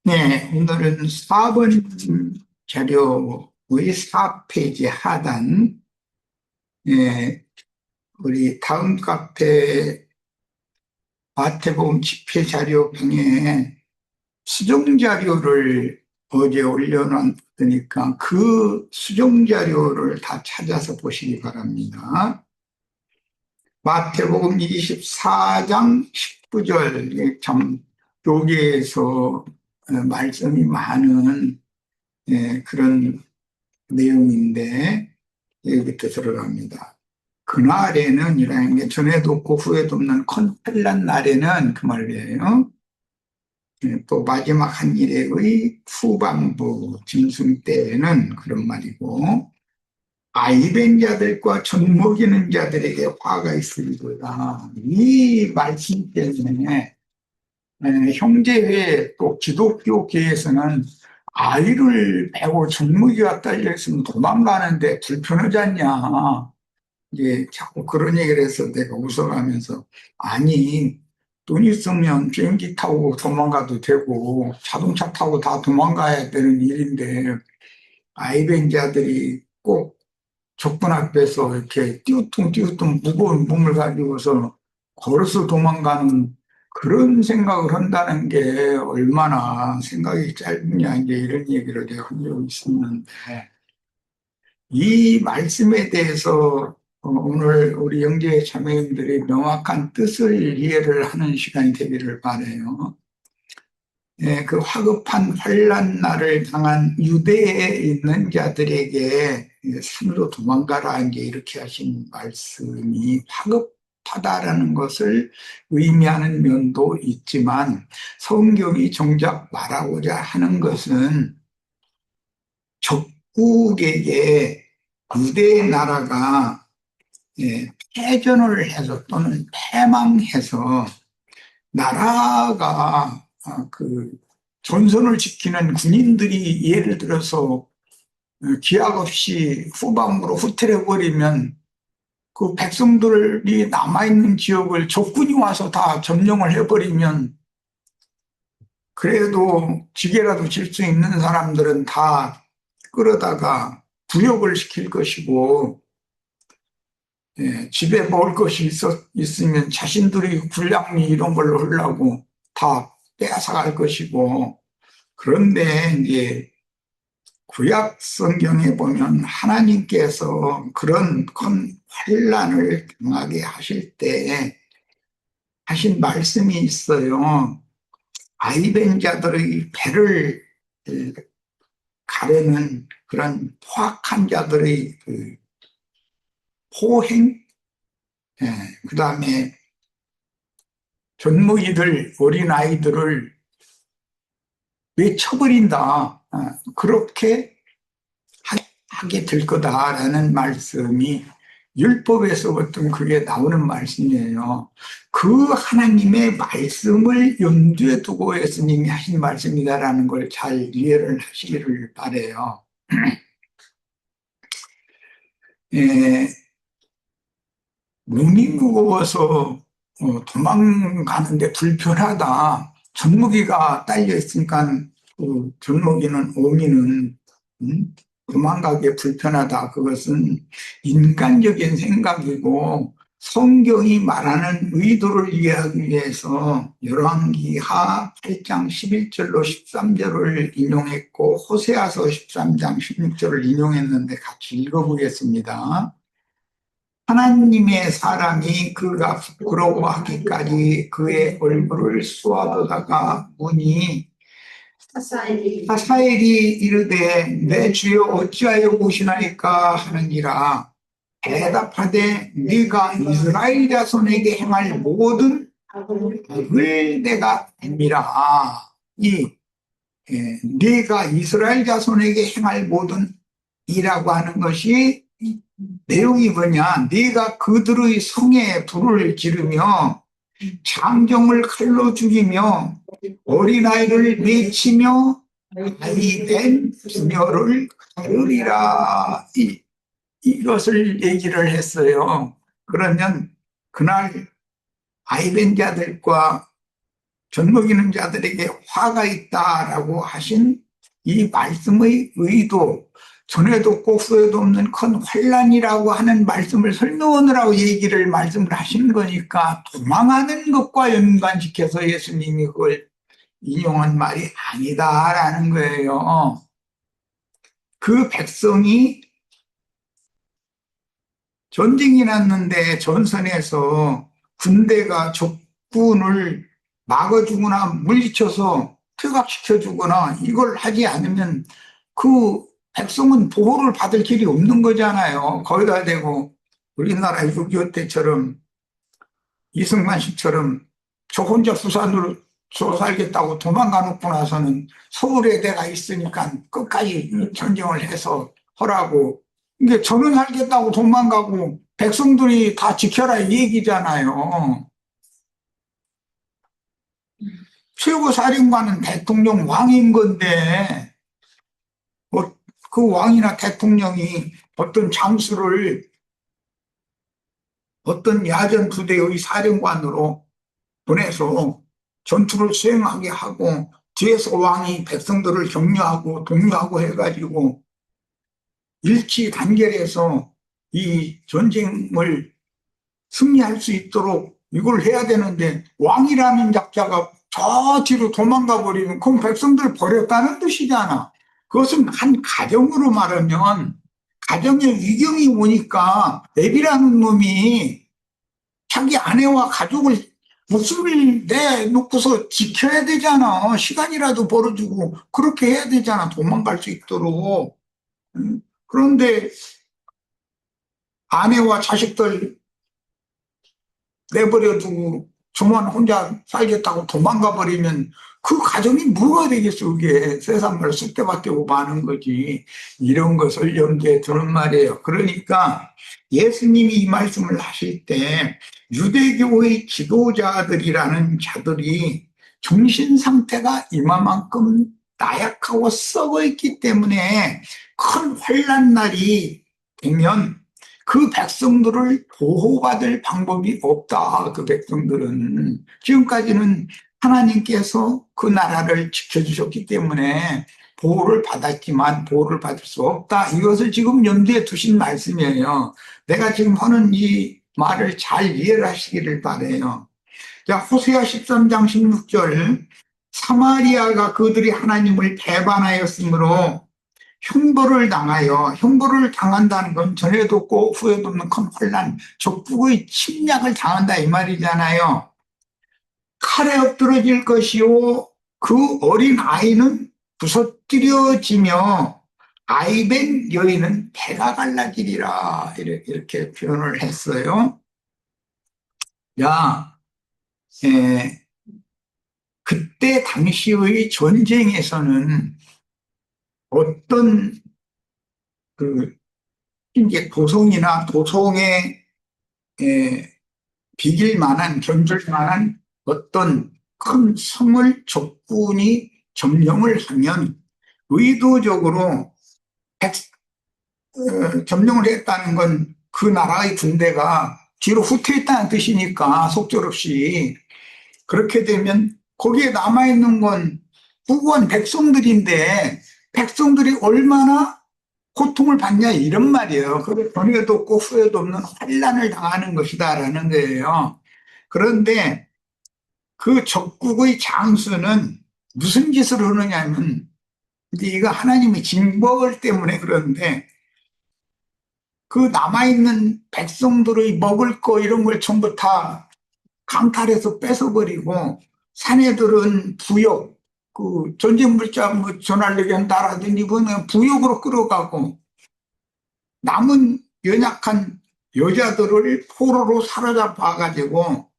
네, 오늘은 4번 자료의 4페이지 하단, 예, 우리 다음 카페 마태복음 집회 자료방에 수정 자료를 어제 올려놨으니까 그 수정 자료를 다 찾아서 보시기 바랍니다. 마태복음 24장 19절, 참, 여기에서 말씀이 많은 그런 내용인데, 여기부터 들어갑니다. 그날에는 이라는 게 전에도 없고 후에도 없는 컨펠란 날에는 그 말이에요. 또 마지막 한 일의 후반부 짐승 때에는 그런 말이고, 아이된 자들과 젖먹이는 자들에게 화가 있으리로다. 이 말씀 때문에 형제회 또 기독교계에서는 아이를 베고 젖먹이가 딸려 있으면 도망가는데 불편하지 않냐. 이제 자꾸 그런 얘기를 해서 내가 웃어가면서, 아니, 돈 있으면 비행기 타고 도망가도 되고 자동차 타고 다 도망가야 되는 일인데 아이벤자들이 꼭 적군 앞에서 이렇게 띄우뚱 무거운 몸을 가지고서 걸어서 도망가는 그런 생각을 한다는 게 얼마나 생각이 짧으냐, 이제 이런 얘기를 내가 한 적이 있었는데, 이 말씀에 대해서 오늘 우리 영계 자매님들이 명확한 뜻을 이해를 하는 시간이 되기를 바라요. 예, 그 화급한 환란 날을 당한 유대에 있는 자들에게 산으로 도망가라 이제 이렇게 하신 말씀이 화급하다라는 것을 의미하는 면도 있지만, 성경이 정작 말하고자 하는 것은 적국에게 유대 나라가 패전을 해서 또는 패망해서 나라가 그 전선을 지키는 군인들이 예를 들어서 기약 없이 후방으로 후퇴해버리면 그 백성들이 남아있는 지역을 적군이 와서 다 점령을 해버리면 그래도 지게라도 질 수 있는 사람들은 다 끌어다가 부역을 시킬 것이고, 집에 먹을 것이 있으면 자신들이 군량미 이런 걸로 하려고 다 빼앗아갈 것이고, 그런데 이제 구약 성경에 보면 하나님께서 그런 큰 환란을 당하게 하실 때 하신 말씀이 있어요. 아이된 자들의 배를 가르는 그런 포악한 자들의 그 포행, 그 다음에 젊은이들, 어린아이들을 외쳐버린다. 그렇게 하게 될 거다라는 말씀이 율법에서부터 그게 나오는 말씀이에요. 그 하나님의 말씀을 염두에 두고 예수님이 하신 말씀이다라는 걸 잘 이해를 하시기를 바라요. 예, 몸이 무거워서 도망가는데 불편하다. 젖먹이가 딸려 있으니까 그 젖먹이는 어미는 도망가기 불편하다. 그것은 인간적인 생각이고 성경이 말하는 의도를 이해하기 위해서 열왕기하 8장 11절로 13절을 인용했고 호세아서 13장 16절을 인용했는데 같이 읽어보겠습니다. 하나님의 사람이 그가 부끄러워하기까지 그의 얼굴을 쏘아보다가 문이 하사엘이 이르되 내 주여 어찌하여 보시나이까 하느니라. 대답하되 네가 이스라엘 자손에게 행할 모든 악을 내가 앱니다. 네가 이스라엘 자손에게 행할 모든 이라고 하는 것이 내용이 뭐냐, 네가 그들의 성에 불을 지르며 장정을 칼로 죽이며 어린아이를 내치며 아이된 부녀를 가르리라, 이것을 얘기를 했어요. 그러면 그날 아이된 자들과 젖먹이는 자들에게 화가 있다라고 하신 이 말씀의 의도, 전에도 없고 후에도 없는 큰 환란이라고 하는 말씀을 설명하느라고 말씀을 하시는 거니까 도망하는 것과 연관시켜서 예수님이 그걸 인용한 말이 아니다라는 거예요. 그 백성이 전쟁이 났는데 전선에서 군대가 적군을 막아주거나 물리쳐서 퇴각시켜주거나 이걸 하지 않으면 그 백성은 보호를 받을 길이 없는 거잖아요. 거기다 대고 우리나라 6.25 때처럼 이승만 씨처럼 저 혼자 부산으로 살겠다고 도망가 놓고 나서는 서울에 내가 있으니까 끝까지 전쟁을 해서 하라고. 이게 저는 살겠다고 도망가고 백성들이 다 지켜라 이 얘기잖아요. 최고사령관은 대통령 왕인 건데 그 왕이나 대통령이 어떤 장수를 어떤 야전 부대의 사령관으로 보내서 전투를 수행하게 하고 뒤에서 왕이 백성들을 격려하고 독려하고 해가지고 일치 단결해서 이 전쟁을 승리할 수 있도록 이걸 해야 되는데 왕이라는 작자가 저 뒤로 도망가 버리면 그럼 백성들 버렸다는 뜻이잖아. 그것은 한 가정으로 말하면 가정에 위경이 오니까 애비라는 놈이 자기 아내와 가족을 목숨을 내놓고서 지켜야 되잖아. 시간이라도 벌어주고 그렇게 해야 되잖아. 도망갈 수 있도록. 그런데 아내와 자식들 내버려두고 저만 혼자 살겠다고 도망가 버리면 그 가정이 뭐가 되겠어. 그게 세상을 쑥대밭되고 마는 거지. 이런 것을 염두에 두는 말이에요. 그러니까 예수님이 이 말씀을 하실 때 유대교의 지도자들이라는 자들이 정신 상태가 이만큼 나약하고 썩어 있기 때문에 큰 환난 날이 되면 그 백성들을 보호받을 방법이 없다. 그 백성들은 지금까지는 하나님께서 그 나라를 지켜주셨기 때문에 보호를 받았지만 보호를 받을 수 없다. 이것을 지금 염두에 두신 말씀이에요. 내가 지금 하는 이 말을 잘 이해를 하시기를 바라요. 자, 호세아 13장 16절 사마리아가 그들이 하나님을 배반하였으므로 흉보를 당하여 흉보를 당한다는 건 전에도 없고 후에도 없는 큰 환난, 적국의 침략을 당한다 이 말이잖아요. 칼에 엎드러질 것이요 그 어린 아이는 부서뜨려지며 아이벤 여인은 배가 갈라지리라 이렇게 표현을 했어요. 야, 그때 당시의 전쟁에서는 어떤 그 이제 도성이나 도성에 비길 만한 견줄 만한 어떤 큰 성을 적군이 점령을 하면 의도적으로 점령을 했다는 건 그 나라의 군대가 뒤로 후퇴했다는 뜻이니까 속절없이 그렇게 되면 거기에 남아있는 건 부구한 백성들인데 백성들이 얼마나 고통을 받냐 이런 말이에요. 그게 전에도 없고 후에도 없는 환난을 당하는 것이다라는 거예요. 그런데 그 적국의 장수는 무슨 짓을 하느냐면 이제 이거 하나님의 징벌 때문에 그러는데 그 남아있는 백성들의 먹을 거 이런 걸 전부 다 강탈해서 뺏어버리고 사내들은 부역 그 전쟁 물자 뭐 전하려고 한다라든지 그냥 부역으로 끌어가고 남은 연약한 여자들을 포로로 사로잡아 가지고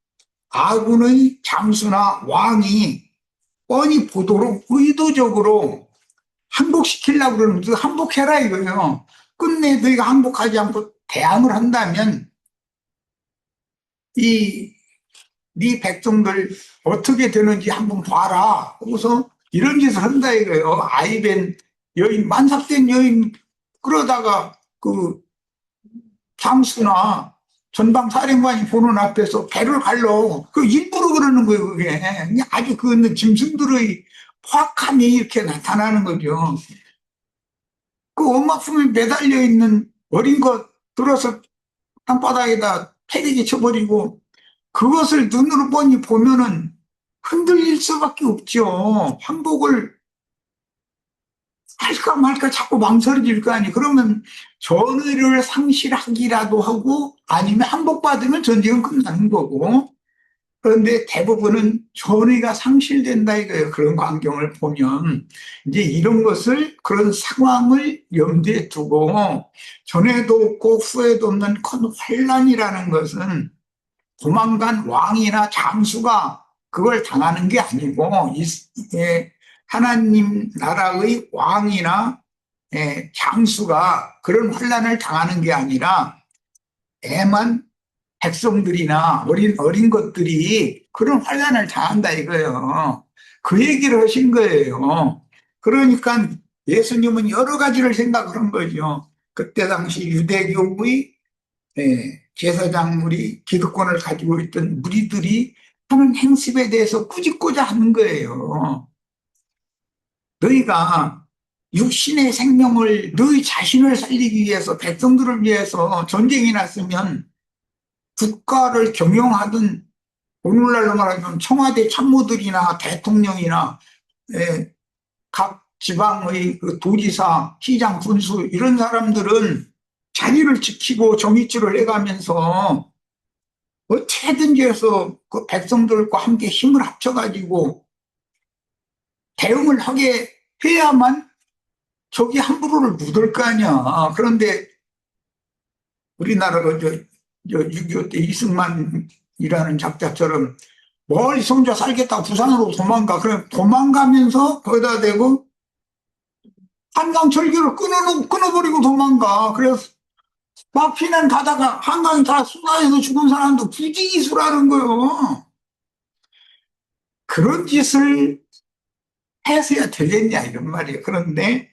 아군의 장수나 왕이 뻔히 보도록 의도적으로 항복시키려고 그러면서 항복해라 이거예요. 끝내 너희가 항복하지 않고 대항을 한다면 네 백성들 어떻게 되는지 한번 봐라. 그래서 이런 짓을 한다 이거예요. 아이벤 여인, 만삭된 여인 끌어다가 그 장수나 전방사령관이 보는 앞에서 배를 갈러. 그 일부러 그러는 거예요, 그게. 그냥 아주 그 짐승들의 포악함이 이렇게 나타나는 거죠. 그 엄마 품에 매달려 있는 어린 것 들어서 땅바닥에다 패대기 쳐버리고 그것을 눈으로 뻔히 보면은 흔들릴 수밖에 없죠. 항복을 할까 말까 자꾸 망설여질 거 아니에요. 그러면 전의를 상실하기라도 하고 아니면 항복받으면 전쟁은 끝나는 거고 그런데 대부분은 전의가 상실된다 이거예요. 그런 광경을 보면 이제 이런 것을 그런 상황을 염두에 두고 전에도 없고 후에도 없는 큰 환란이라는 것은 도망간 왕이나 장수가 그걸 당하는 게 아니고 하나님 나라의 왕이나 장수가 그런 환란을 당하는 게 아니라 애만 백성들이나 어린 것들이 그런 환란을 당한다 이거예요. 그 얘기를 하신 거예요. 그러니까 예수님은 여러 가지를 생각한 거죠. 그때 당시 유대교의 제사장물이 기득권을 가지고 있던 무리들이 하는 행습에 대해서 꾸짖고자 하는 거예요. 너희가 육신의 생명을 너희 자신을 살리기 위해서 백성들을 위해서 전쟁이 났으면 국가를 경영하던 오늘날로 말하면 청와대 참모들이나 대통령이나 각 지방의 그 도지사, 시장, 군수 이런 사람들은 자리를 지키고 정의줄을 해가면서 어떻게든지 해서 그 백성들과 함께 힘을 합쳐가지고 대응을 하게 해야만 적이 함부로를 묻을 거 아니야. 그런데 우리나라가 6.25 때 이승만이라는 작자처럼 멀리서 혼자 살겠다고 부산으로 도망가. 그럼 도망가면서 거기다 대고 한강철교를 끊어버리고 도망가. 그래서 막 피난 가다가 한강이 다 쏟아져서 죽은 사람도 부지기수라는 거예요. 그런 짓을 해서야 되겠냐 이런 말이에요. 그런데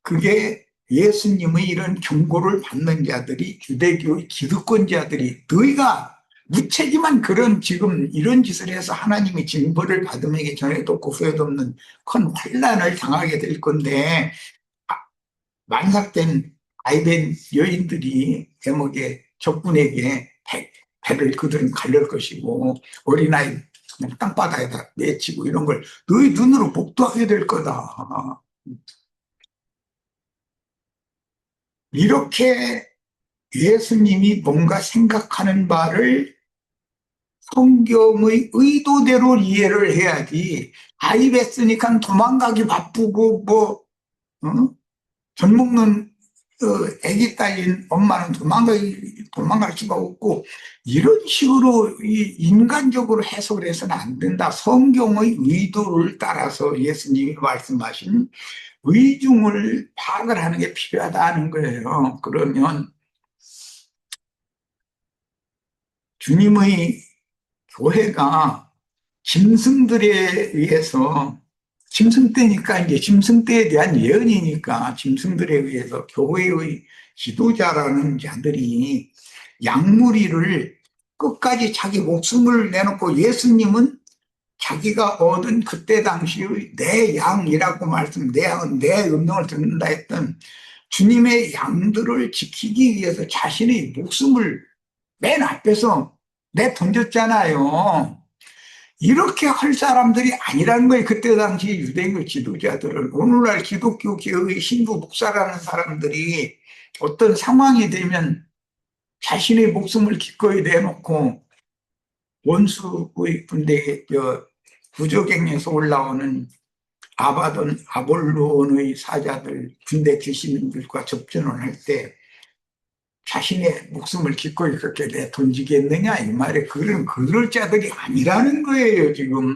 그게 예수님의 이런 경고를 받는 자들이 유대교의 기득권자들이 너희가 무책임한 그런 지금 이런 짓을 해서 하나님이 징벌을 받음에게 전에도 없고 후에도 없는 큰 환란을 당하게 될 건데 만삭된 아이된 여인들이 제목에 적군에게 배를 그들은 갈릴 것이고 어린아이 땅바닥에다 내치고 이런 걸 너희 눈으로 목도하게 될 거다. 이렇게 예수님이 뭔가 생각하는 바를 성경의 의도대로 이해를 해야지 아이 뵀으니까 도망가기 바쁘고 뭐 젖 먹는 아기 딸인 엄마는 도망갈 수가 없고 이런 식으로 인간적으로 해석을 해서는 안 된다. 성경의 의도를 따라서 예수님이 말씀하신 의중을 파악을 하는 게 필요하다는 거예요. 그러면 주님의 교회가 짐승들에 의해서 짐승떼니까 이제 짐승떼에 대한 예언이니까 짐승들에 의해서 교회의 지도자라는 자들이 양무리를 끝까지 자기 목숨을 내놓고 예수님은 자기가 얻은 그때 당시의 내 양이라고 내 양은 내 음성을 듣는다 했던 주님의 양들을 지키기 위해서 자신의 목숨을 맨 앞에서 내던졌잖아요. 이렇게 할 사람들이 아니라는 거예요. 그때 당시 유대교 지도자들은. 오늘날 기독교 교회의 신부 목사라는 사람들이 어떤 상황이 되면 자신의 목숨을 기꺼이 내놓고 원수의 군대 부적행에서 올라오는 아바돈 아볼론의 사자들 군대 귀신들과 접전을 할 때 자신의 목숨을 기꺼이 그렇게 내 던지겠느냐 이 말에 그럴 자들이 아니라는 거예요. 지금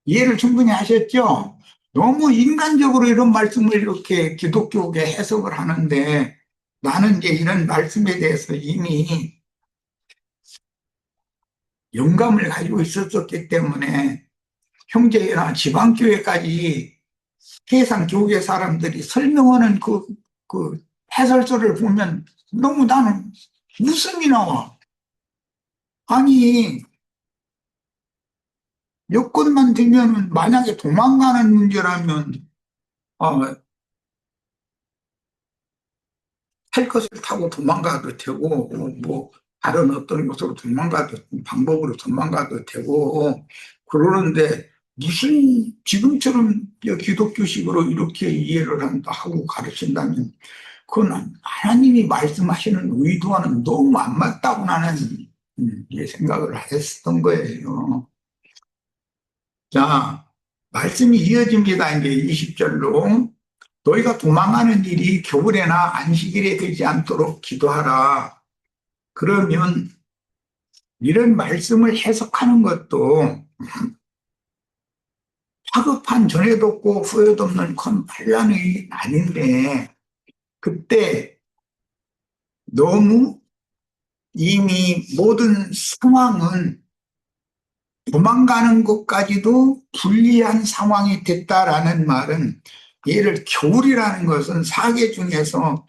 이해를 충분히 하셨죠? 너무 인간적으로 이런 말씀을 이렇게 기독교계 해석을 하는데 나는 이제 이런 말씀에 대해서 이미 영감을 가지고 있었기 때문에 형제나 지방교회까지 세상 교계 사람들이 설명하는 그 해설서를 보면 너무 나는 웃음이 나와. 아니, 여건만 되면은 만약에 도망가는 문제라면 어, 탈 것을 타고 도망가도 되고 뭐 다른 어떤 곳으로 도망가도 방법으로 도망가도 되고 그러는데 무슨 지금처럼 기독교식으로 이렇게 이해를 하고 가르친다면 그건 하나님이 말씀하시는 의도와는 너무 안 맞다고 나는 생각을 했었던 거예요. 자, 말씀이 이어집니다. 이제 20절로. 너희가 도망하는 일이 겨울에나 안식일에 되지 않도록 기도하라. 그러면 이런 말씀을 해석하는 것도 화급한 전에도 없고 후회도 없는 큰 반란이 아닌데 그때 너무 이미 모든 상황은 도망가는 것까지도 불리한 상황이 됐다라는 말은 얘를 겨울이라는 것은 사계 중에서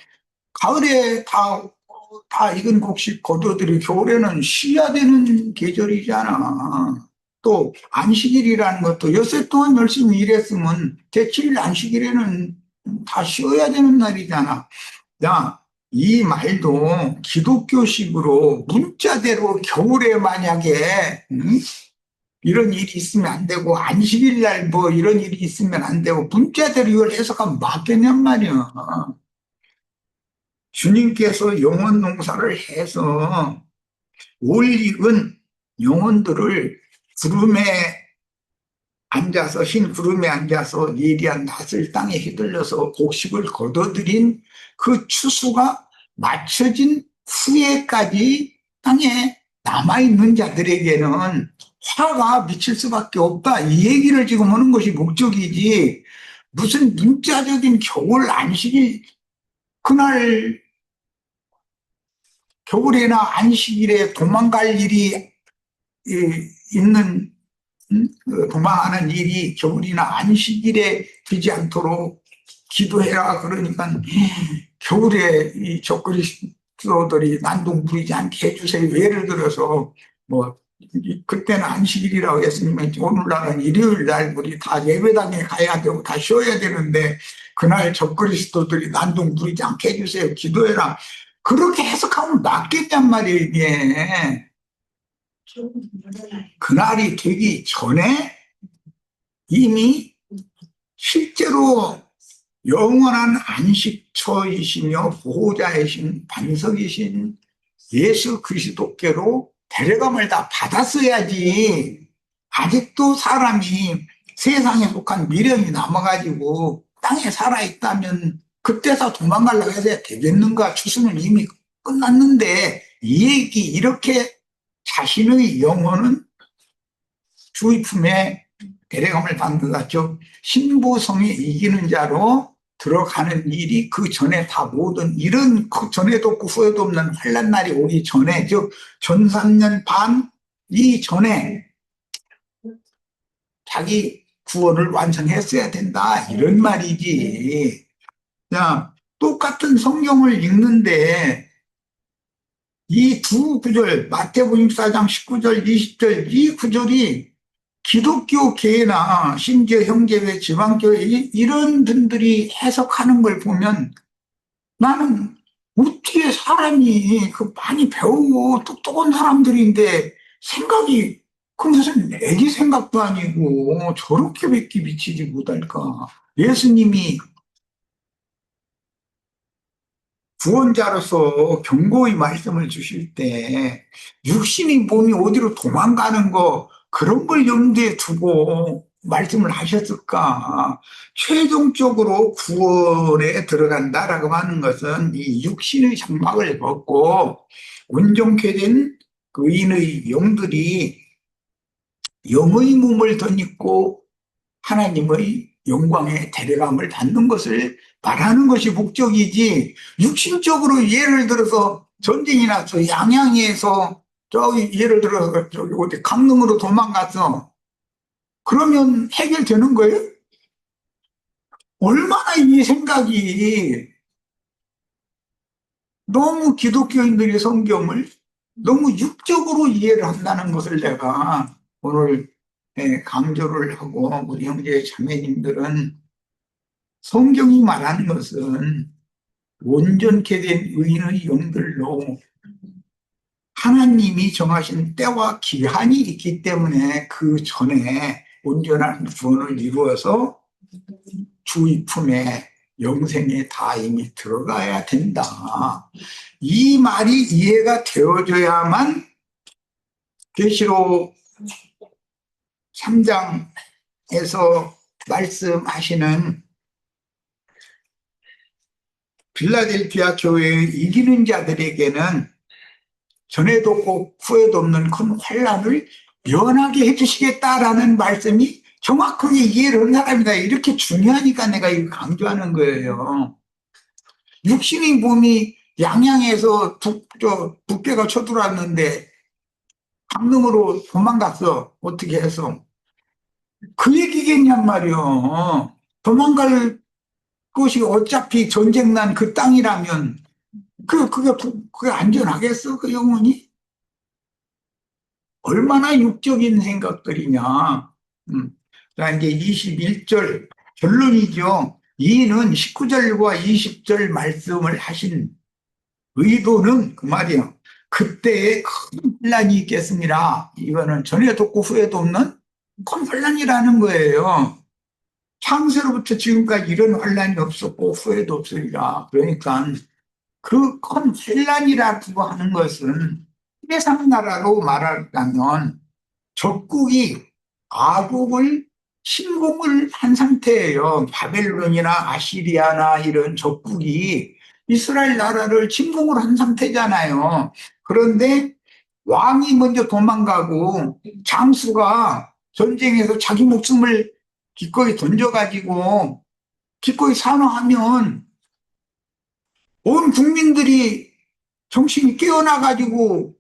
가을에 다 익은 곡식 거두들이 겨울에는 쉬어야 되는 계절이잖아. 또 안식일이라는 것도 엿새 동안 열심히 일했으면 대칠 안식일에는 다 쉬어야 되는 날이잖아. 야, 이 말도 기독교식으로 문자대로 겨울에 만약에 이런 일이 있으면 안 되고 안식일 날 뭐 이런 일이 있으면 안 되고 문자대로 이걸 해석하면 맞겠냔 말이야. 주님께서 영혼 농사를 해서 올 익은 영혼들을 구름에 앉아서 흰 구름에 앉아서 예리한 낯을 땅에 휘둘려서 곡식을 거둬들인 그 추수가 맞춰진 후에까지 땅에 남아있는 자들에게는 화가 미칠 수밖에 없다. 이 얘기를 지금 하는 것이 목적이지. 무슨 문자적인 겨울 안식일 그날 겨울에나 안식일에 도망갈 일이 있는 도망하는 일이 겨울이나 안식일에 되지 않도록 기도해라. 그러니까 겨울에 이 적그리스도들이 난동 부리지 않게 해주세요. 예를 들어서 뭐 그때는 안식일이라고 했으면 오늘날은 일요일 날 우리 다 예배당에 가야 되고 다 쉬어야 되는데 그날 적그리스도들이 난동 부리지 않게 해주세요. 기도해라. 그렇게 해석하면 맞겠단 말이에요, 이게. 그날이 되기 전에 이미 실제로 영원한 안식처이시며 보호자이신 반석이신 예수 그리스도께로 데려감을 다 받았어야지. 아직도 사람이 세상에 속한 미련이 남아가지고 땅에 살아있다면 그때서 도망가려고 해서 되겠는가? 추수는 이미 끝났는데 이 얘기 이렇게 자신의 영혼은 주의 품에 데려감을 받는다. 즉 신부성이 이기는 자로 들어가는 일이 그 전에 다 모든 이런 그 전에도 없고 후에도 없는 환난 날이 오기 전에 즉 전삼년 반 이전에 자기 구원을 완성했어야 된다 이런 말이지. 자, 똑같은 성경을 읽는데 이 두 구절 마태복음 4장 19절 20절 이 구절이 기독교계나 심지어 형제회 지방교회 이런 분들이 해석하는 걸 보면 나는 어떻게 사람이 그 많이 배우고 똑똑한 사람들인데 생각이 그 무슨 애기 생각도 아니고 저렇게밖에 미치지 못할까. 예수님이 구원자로서 경고의 말씀을 주실 때 육신의 몸이 어디로 도망가는 거 그런 걸 염두에 두고 말씀을 하셨을까? 최종적으로 구원에 들어간다라고 하는 것은 이 육신의 장막을 벗고 온전케 된 의인의 영들이 영의 몸을 덧입고 하나님의 영광의 데려감을 받는 것을 말하는 것이 목적이지 육신적으로 예를 들어서 전쟁이 나서 양양에서 저기 예를 들어서 저기 어디 강릉으로 도망갔어. 그러면 해결되는 거예요? 얼마나 이 생각이 너무 기독교인들이 성경을 너무 육적으로 이해를 한다는 것을 내가 오늘 강조를 하고, 우리 형제 자매님들은 성경이 말하는 것은 온전케 된 의인의 영들로 하나님이 정하신 때와 기한이 있기 때문에 그 전에 온전한 구원을 이루어서 주의 품에 영생에 다 이미 들어가야 된다. 이 말이 이해가 되어져야만 계시록 3장에서 말씀하시는 빌라델피아 교회의 이기는 자들에게는 전에도 없고 후에도 없는 큰 환란을 면하게 해주시겠다라는 말씀이 정확하게 이해를 한 사람이다. 이렇게 중요하니까 내가 이거 강조하는 거예요. 육신의 몸이 양양에서 북괴가 쳐들어왔는데 강릉으로 도망갔어. 어떻게 해서. 그 얘기겠냔 말이요. 도망갈 것이 어차피 전쟁 난 그 땅이라면 그게 안전하겠어? 그 영혼이? 얼마나 육적인 생각들이냐. 자, 이제 21절 결론이죠. 이는 19절과 20절 말씀을 하신 의도는 그 말이에요. 그때에 큰 혼란이 있겠습니다. 이거는 전에도 없고 후에도 없는 큰 혼란이라는 거예요. 창세로부터 지금까지 이런 혼란이 없었고 후에도 없으리라. 그러니까 그 큰 혼란이라고 하는 것은 세상 나라로 말하자면 적국이 아국을 침공을 한 상태예요. 바벨론이나 아시리아나 이런 적국이 이스라엘 나라를 침공을 한 상태잖아요. 그런데 왕이 먼저 도망가고 장수가 전쟁에서 자기 목숨을 기꺼이 던져가지고 기꺼이 산화하면 온 국민들이 정신이 깨어나가지고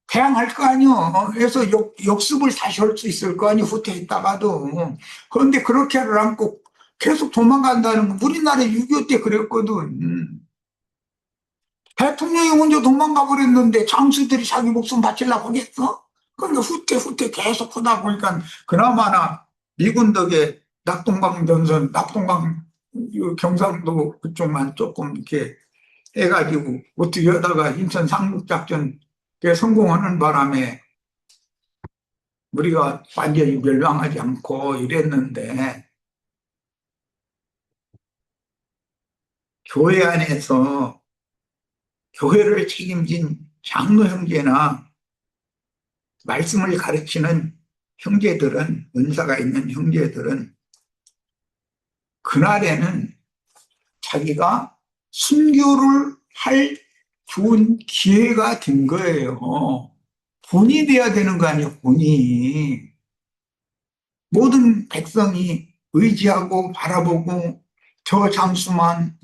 대항할 거 아니요. 그래서 역습을 다시 할 수 있을 거 아니요. 후퇴했다가도. 그런데 그렇게를 않고 계속 도망간다는 건 우리나라 6.25 때 그랬거든. 대통령이 먼저 도망가 버렸는데 장수들이 자기 목숨 바치려고 하겠어? 그러니까 후퇴 계속 하다 보니까 그나마나 미군 덕에 낙동강 전선, 낙동강 경상도 그쪽만 조금 이렇게 해가지고 어떻게 하다가 인천 상륙작전 성공하는 바람에 우리가 완전히 멸망하지 않고 이랬는데, 교회 안에서 교회를 책임진 장로 형제나 말씀을 가르치는 형제들은, 은사가 있는 형제들은 그날에는 자기가 순교를 할 좋은 기회가 된 거예요. 본이 돼야 되는 거 아니에요, 본이. 모든 백성이 의지하고 바라보고 저 장수만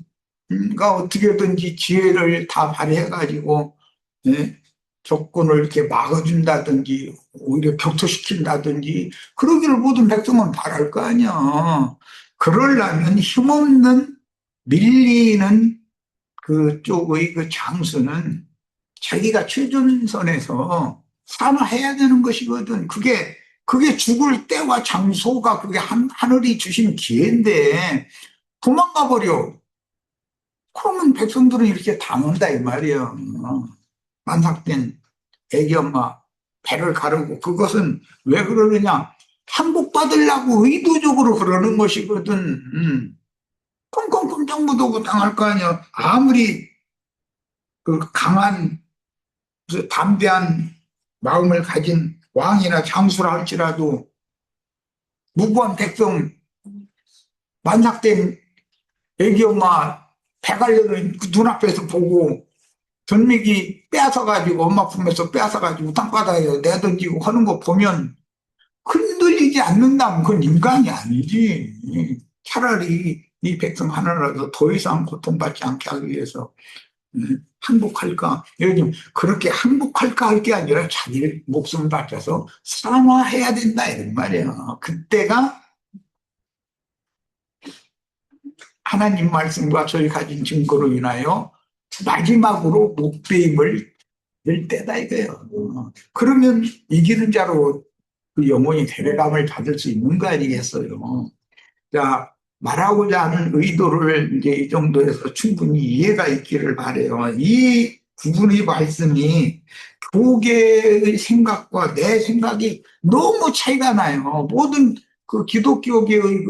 가 어떻게든지 지혜를 다 발휘해가지고 적군을 이렇게 막아준다든지 오히려 격투시킨다든지 그러기를 모든 백성은 바랄 거 아니야. 그러려면 힘없는 밀리는 그쪽의 그 장수는 자기가 최전선에서 산화해야 되는 것이거든. 그게 죽을 때와 장소가 그게 하늘이 주신 기회인데 도망가 버려. 그러면 백성들은 이렇게 당한다 이 말이에요. 만삭된 애기 엄마 배를 가르고 그것은 왜 그러느냐? 항복받으려고 의도적으로 그러는 것이거든. 꽁꽁꽁 묻어고 당할 거 아니야. 아무리 그 강한 그 담대한 마음을 가진 왕이나 장수라 할지라도 무고한 백성 만삭된 애기 엄마 배 갈려는 그 눈앞에서 보고 전미기 빼앗아가지고 엄마 품에서 빼앗아가지고 땅바닥에 내던지고 하는 거 보면 흔들리지 않는다면 그건 인간이 아니지. 차라리 이 백성 하나라도 더 이상 고통받지 않게 하기 위해서 항복할까? 요즘 그렇게 항복할까 할 게 아니라 자기 목숨을 바쳐서 산화해야 된다 이런 말이야. 그때가 하나님 말씀과 저희 가진 증거로 인하여 마지막으로 목베임을 낼 때다 이거예요. 그러면 이기는 자로 그 영혼이 대례감을 받을 수 있는 거 아니겠어요? 자, 말하고자 하는 의도를 이제 이 정도에서 충분히 이해가 있기를 바래요. 이 부분의 말씀이 교계의 생각과 내 생각이 너무 차이가 나요. 모든 그 기독교계의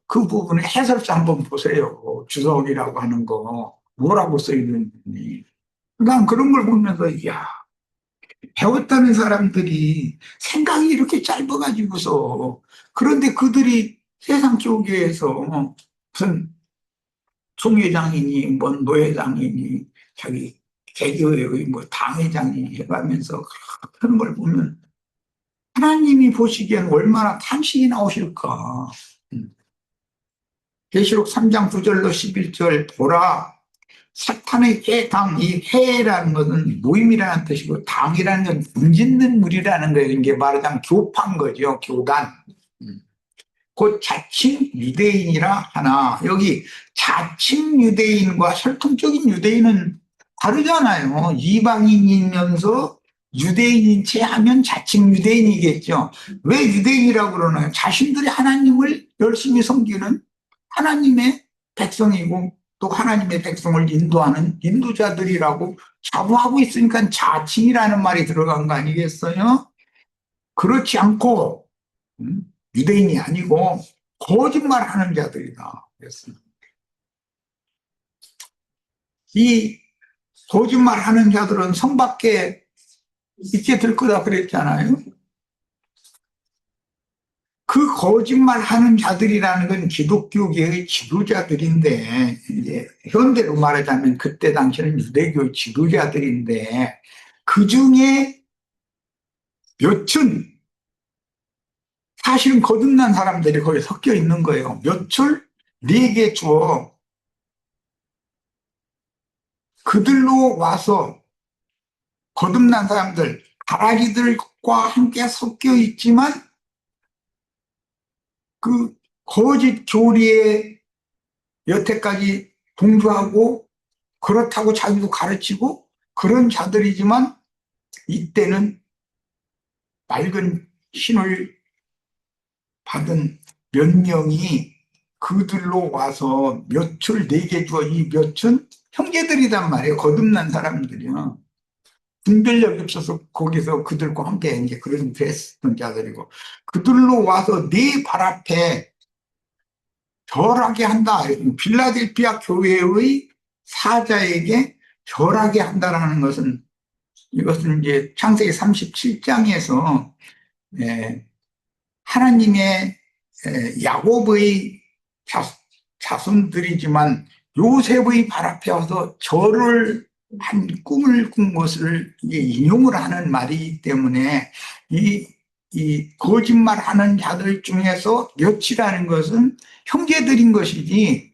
그 부분의 해설서 한번 보세요. 주석이라고 하는 거. 뭐라고 써 있는지. 난 그런 걸 보면서, 야 배웠다는 사람들이 생각이 이렇게 짧아가지고서 그런데 그들이 세상 교계에서 무슨 총회장이니 뭐 노회장이니 자기 개교의 뭐 당회장이 해가면서 그런 걸 보면 하나님이 보시기엔 얼마나 탐식이 나오실까. 계시록 3장 9절로 11절 보라 사탄의 해당, 이 해라는 것은 모임이라는 뜻이고 당이라는 건 분짓는 물이라는 거예요. 이게 말하자면 교파인 거죠. 교단. 곧 자칭 유대인이라 하나 여기 자칭 유대인과 혈통적인 유대인은 다르잖아요. 이방인이면서 유대인인 채 하면 자칭 유대인이겠죠. 왜 유대인이라고 그러나요? 자신들이 하나님을 열심히 섬기는 하나님의 백성이고 또 하나님의 백성을 인도하는 인도자들이라고 자부하고 있으니까 자칭이라는 말이 들어간 거 아니겠어요? 그렇지 않고 유대인이 아니고 거짓말하는 자들이다. 그랬습니다. 이 거짓말하는 자들은 성 밖에 있게 될 거다 그랬잖아요. 그 거짓말하는 자들이라는 건 기독교계의 지도자들인데 이제 현대로 말하자면 그때 당시는 유대교 지도자들인데 그 중에 몇은 사실은 거듭난 사람들이 거기 섞여 있는 거예요. 몇을 4개 주어 그들로 와서 거듭난 사람들, 가라지들과 함께 섞여 있지만 그 거짓 교리에 여태까지 동조하고 그렇다고 자기도 가르치고 그런 자들이지만 이때는 맑은 신을 받은 몇 명이 그들로 와서 몇을 4개 주어 이 몇은 형제들이란 말이에요. 거듭난 사람들이요. 분별력이 없어서 거기서 그들과 함께 이제 그런 됐던 자들이고 그들로 와서 네 발 앞에 절하게 한다. 필라델피아 교회의 사자에게 절하게 한다라는 것은 이것은 이제 창세기 37장에서 하나님의 야곱의 자손들이지만 요셉의 발 앞에 와서 절을 한 꿈을 꾼 것을 인용을 하는 말이기 때문에 이 거짓말하는 자들 중에서 몇이라는 것은 형제들인 것이지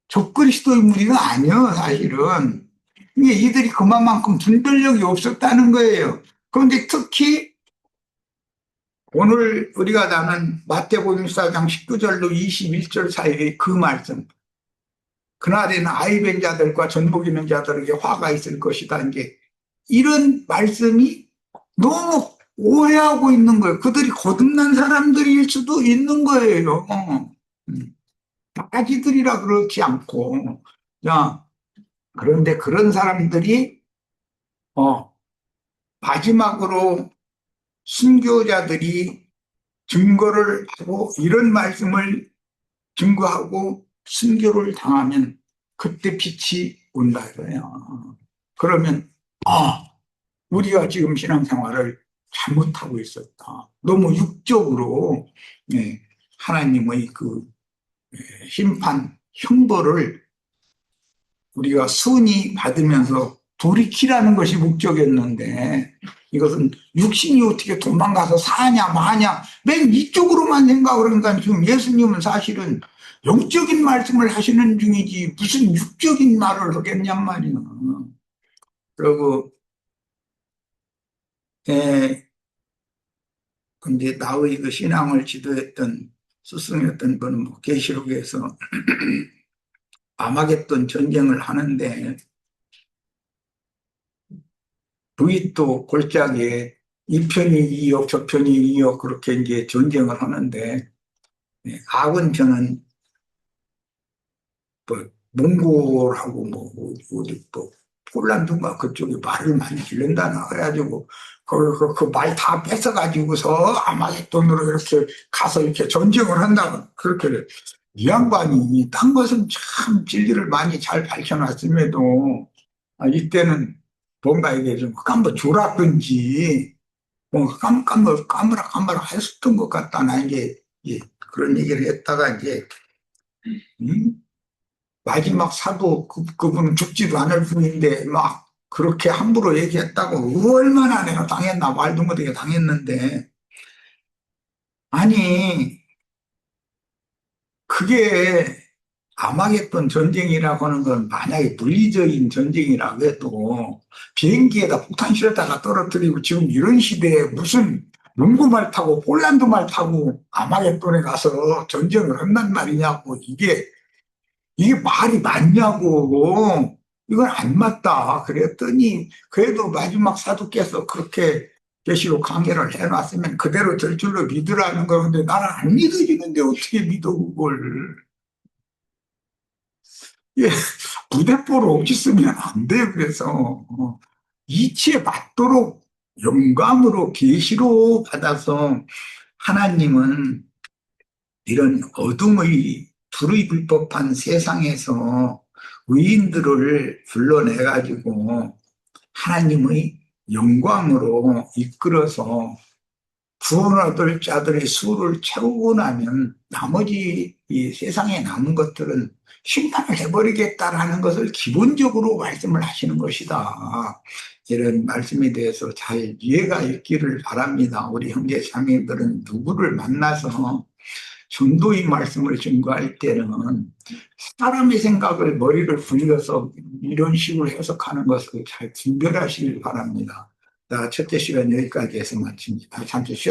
적그리스도의 무리가 아니에요. 사실은 이들이 그만큼 분별력이 없었다는 거예요. 그런데 특히 오늘 우리가 나눈 마태복음 4장 19절로 21절 사이의 그 말씀 그날에는 아이벤 자들과 전복 있는 자들에게 화가 있을 것이다. 이제 이런 말씀이 너무 오해하고 있는 거예요. 그들이 거듭난 사람들일 수도 있는 거예요. 바가지들이라 그렇지 않고. 자, 그런데 그런 사람들이 마지막으로 순교자들이 증거를 하고 이런 말씀을 증거하고 순교를 당하면 그때 빛이 온다 이거예요. 그러면 우리가 지금 신앙생활을 잘못하고 있었다. 너무 육적으로 하나님의 그 심판, 형벌을 우리가 순위 받으면서 돌이키라는 것이 목적이었는데 이것은 육신이 어떻게 도망가서 사냐 마냐 맨 이쪽으로만 생각을 하니까 지금 예수님은 사실은 영적인 말씀을 하시는 중이지 무슨 육적인 말을 하겠냔 말이야. 그리고 이제 나의 그 신앙을 지도했던 스승이었던 분은 뭐 계시록에서 아마겟돈 전쟁을 하는데 부윗도 골짜기에 이 편이 이역, 저 편이 이역 그렇게 이제 전쟁을 하는데 악은 저는 뭐 몽골하고 뭐 어디 뭐 폴란드인가 그쪽에 말을 많이 기른다나 그래가지고 그 말 다 뺏어가지고서 아마겟돈으로 이렇게 가서 이렇게 전쟁을 한다고 그렇게 이 양반이 딴 것은 참 진리를 많이 잘 밝혀놨음에도 이때는 뭔가 이게 좀 한번 졸았든지 뭐 까무라 까무라 했었던 것 같다 나 이제 그런 얘기를 했다가 이제 음? 마지막 사도 그분은 죽지도 않을 분인데 막 그렇게 함부로 얘기했다고 얼마나 내가 당했나 말도 못하게 당했는데 아니 그게 아마겟돈 전쟁이라고 하는 건 만약에 물리적인 전쟁이라고 해도 비행기에다 폭탄 실었다가 떨어뜨리고 지금 이런 시대에 무슨 몽고말 타고 폴란드 말 타고 아마겟돈에 가서 전쟁을 한단 말이냐고 이게 말이 맞냐고. 이건 안 맞다. 그랬더니, 그래도 마지막 사도께서 그렇게 계시고 강해를 해놨으면 그대로 될 줄로 믿으라는 거는데 나는 안 믿어지는데 어떻게 믿어, 그걸. 예, 부대뽀를 없이 쓰면 안 돼요. 그래서, 이치에 맞도록 영감으로 계시로 받아서 하나님은 이런 어둠의 두루입을 법한 세상에서 의인들을 불러내가지고 하나님의 영광으로 이끌어서 구원 얻을 자들의 수를 채우고 나면 나머지 이 세상에 남은 것들은 심판을 해버리겠다라는 것을 기본적으로 말씀을 하시는 것이다. 이런 말씀에 대해서 잘 이해가 있기를 바랍니다. 우리 형제 자매들은 누구를 만나서 전도의 말씀을 증거할 때는 사람의 생각을 머리를 굴려서 이런 식으로 해석하는 것을 잘 분별하시길 바랍니다. 자, 첫째 시간 여기까지 해서 마칩니다. 잠시 쉬었